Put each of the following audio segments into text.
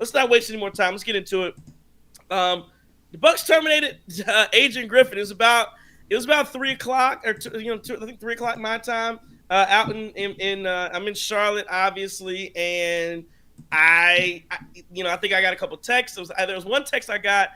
let's not waste any more time. Let's get into it. The Bucks terminated Adrian Griffin. It was about 3 o'clock or I think 3 o'clock my time. Out in I'm in Charlotte, obviously, and I think I got a couple texts. There was one text I got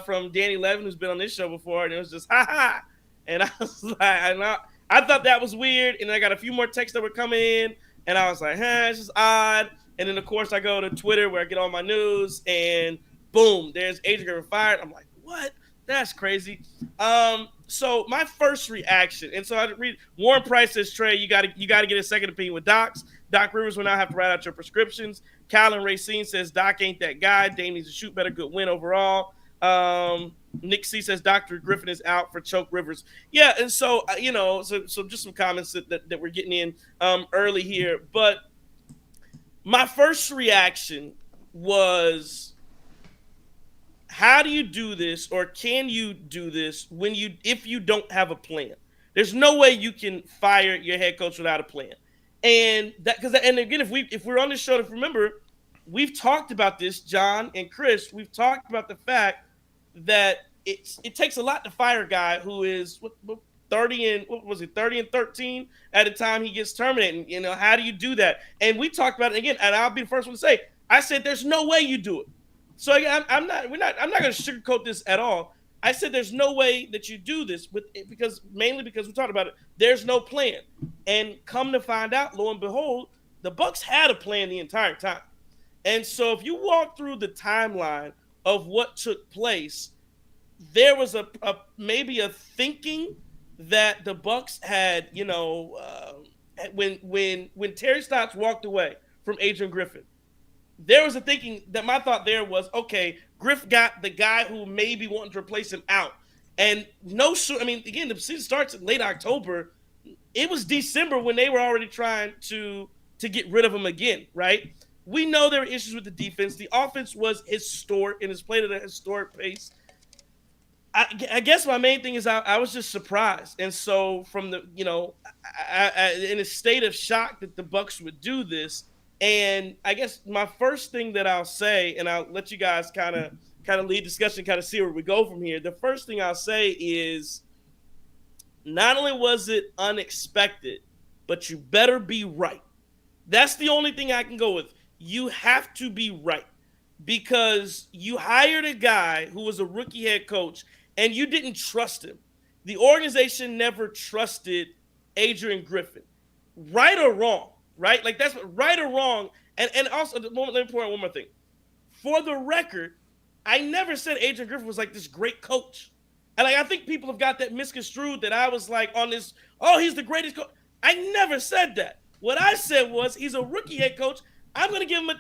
from Danny Levin, who's been on this show before, and it was just ha ha, and I was like, I thought that was weird, and I got a few more texts that were coming in, and I was like, it's just odd. And then of course I go to Twitter where I get all my news, and boom, there's Adrian Griffin fired. I'm like, what? That's crazy. So my first reaction, and so I read Warren Price says, Trey, you got to get a second opinion with Docs. Doc Rivers will now have to write out your prescriptions. Calvin Racine says Doc ain't that guy. Dame needs to shoot better. Good win overall. Nick C says Dr. Griffin is out for choke Rivers. Yeah, and so so just some comments that we're getting in early here. But my first reaction was, how do you do this, or can you do this if you don't have a plan? There's no way you can fire your head coach without a plan. And again, if we're on this show, if remember, we've talked about this, John and Chris. We've talked about the fact that it takes a lot to fire a guy who is 30 and 13 at the time he gets terminated. How do you do that? And we talked about it again, and I'll be the first one to say, I said there's no way you do it. So again, I'm not going to sugarcoat this at all. I said there's no way that you do this because we talked about it. There's no plan, and come to find out, lo and behold, the Bucks had a plan the entire time. And so if you walk through the timeline of what took place, there was maybe a thinking that the Bucks had, when Terry Stotts walked away from Adrian Griffin, there was a thinking that my thought there was, okay, Griff got the guy who maybe wanted to replace him out. And again, the season starts in late October. It was December when they were already trying to get rid of him again, right? We know there were issues with the defense. The offense was historic and is played at a historic pace. I guess my main thing is I was just surprised. And so from the, in a state of shock that the Bucks would do this. And I guess my first thing that I'll say, and I'll let you guys kind of lead discussion, kind of see where we go from here. The first thing I'll say is, not only was it unexpected, but you better be right. That's the only thing I can go with. You have to be right, because you hired a guy who was a rookie head coach and you didn't trust him. The organization never trusted Adrian Griffin, right or wrong. Right? Like, that's right or wrong. And also, let me point out one more thing. For the record, I never said Adrian Griffin was like this great coach. And I think people have got that misconstrued that I was like on this, he's the greatest coach. I never said that. What I said was, he's a rookie head coach. I'm going to give him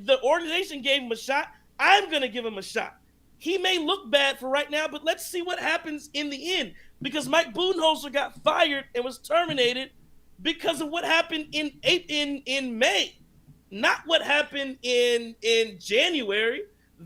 the organization gave him a shot. I'm going to give him a shot. He may look bad for right now, but let's see what happens in the end. Because Mike Budenholzer got fired and was terminated because of what happened in May, not what happened in January.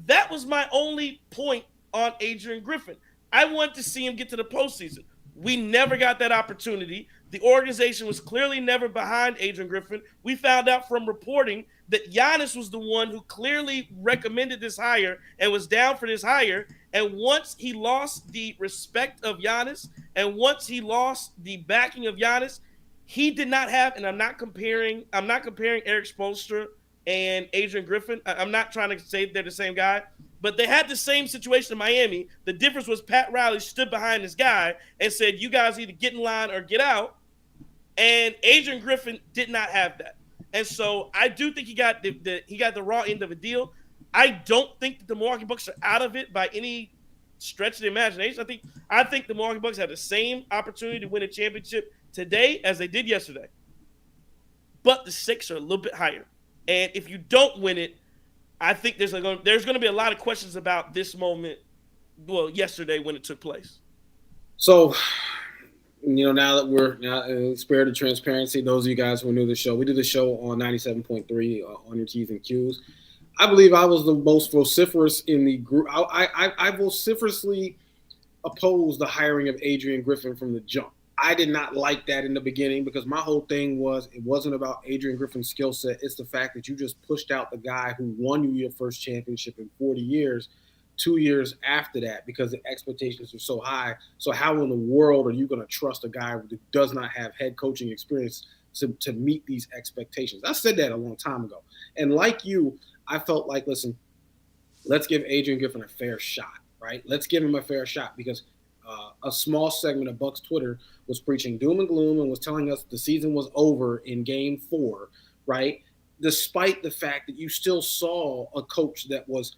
That was my only point on Adrian Griffin. I wanted to see him get to the postseason. We never got that opportunity. The organization was clearly never behind Adrian Griffin. We found out from reporting that Giannis was the one who clearly recommended this hire and was down for this hire. And once he lost the respect of Giannis, and once he lost the backing of Giannis, he did not have, and I'm not comparing Eric Spoelstra and Adrian Griffin. I'm not trying to say they're the same guy, but they had the same situation in Miami. The difference was Pat Riley stood behind this guy and said, you guys either get in line or get out. And Adrian Griffin did not have that. And so I do think he got the raw end of a deal. I don't think that the Milwaukee Bucks are out of it by any stretch of the imagination. I think the Milwaukee Bucks have the same opportunity to win a championship today as they did yesterday. But the stakes are a little bit higher. And if you don't win it, I think there's going to be a lot of questions about this moment, yesterday when it took place. So, now that we're in the spirit of transparency, those of you guys who are new to the show, we do the show on 97.3 on your T's and Q's. I believe I was the most vociferous in the group. I vociferously opposed the hiring of Adrian Griffin from the jump. I did not like that in the beginning because my whole thing was it wasn't about Adrian Griffin's skill set. It's the fact that you just pushed out the guy who won you your first championship in 40 years, 2 years after that because the expectations are so high. So how in the world are you going to trust a guy who does not have head coaching experience to meet these expectations? I said that a long time ago. And like you, I felt like, listen, let's give Adrian Griffin a fair shot, right? Let's give him a fair shot because a small segment of Buck's Twitter was preaching doom and gloom and was telling us the season was over in game 4, right? Despite the fact that you still saw a coach that was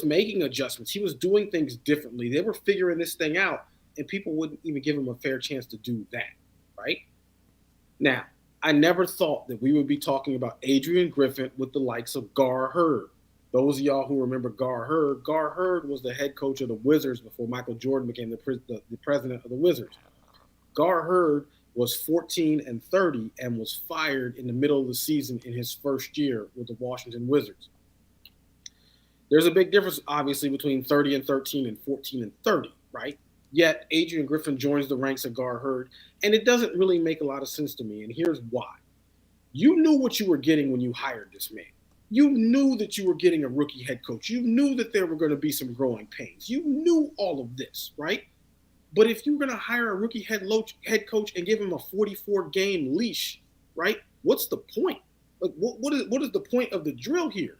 making adjustments. He was doing things differently. They were figuring this thing out, and people wouldn't even give him a fair chance to do that, right? Now, I never thought that we would be talking about Adrian Griffin with the likes of Gar Hurd. Those of y'all who remember Gar Hurd was the head coach of the Wizards before Michael Jordan became the president of the Wizards. Gar Hurd was 14-30 and was fired in the middle of the season in his first year with the Washington Wizards. There's a big difference, obviously, between 30-13 and 14-30, right? Yet Adrian Griffin joins the ranks of Gar Hurd, and it doesn't really make a lot of sense to me, and here's why. You knew what you were getting when you hired this man. You knew that you were getting a rookie head coach. You knew that there were going to be some growing pains. You knew all of this, right? But if you're going to hire a rookie head coach and give him a 44-game leash, right, what's the point? Like, what is the point of the drill here?